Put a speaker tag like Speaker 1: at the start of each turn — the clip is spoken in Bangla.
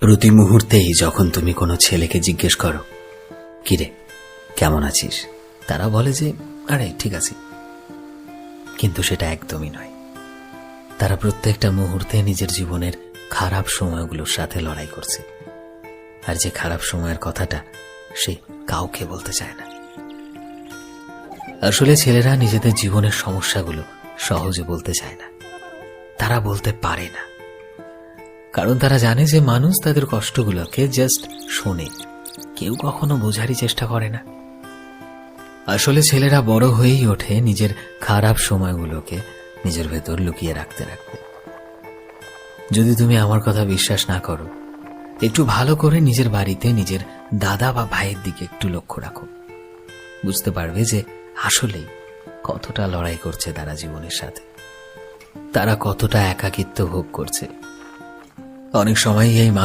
Speaker 1: প্রতি মুহূর্তেই যখন তুমি কোনো ছেলেকে জিজ্ঞেস করো, কিরে কেমন আছিস, তারা বলে যে আরে ঠিক আছে, কিন্তু সেটা একদমই নয়। তারা প্রত্যেকটা মুহূর্তে নিজের জীবনের খারাপ সময়গুলোর সাথে লড়াই করছে, আর যে খারাপ সময়ের কথাটা সে কাউকে বলতে চায় না। আসলে ছেলেরা নিজেদের জীবনের সমস্যাগুলো সহজে বলতে চায় না, তারা বলতে পারে না, কারণ তারা জানে যে মানুষ তাদের কষ্টগুলোকে জাস্ট শোনে, কেউ কখনো বোঝারই চেষ্টা করে না। আসলে ছেলেরা বড় হয়েই ওঠে নিজের খারাপ সময়গুলোকে নিজের ভেতর লুকিয়ে রাখতে রাখতে। যদি তুমি আমার কথা বিশ্বাস না করো, একটু ভালো করে নিজের বাড়িতে নিজের দাদা বা ভাইয়ের দিকে একটু লক্ষ্য রাখো, বুঝতে পারবে যে আসলেই কতটা লড়াই করছে তারা জীবনের সাথে, তারা কতটা একাকিত্ব ভোগ করছে। অনেক সময় এই মানুষ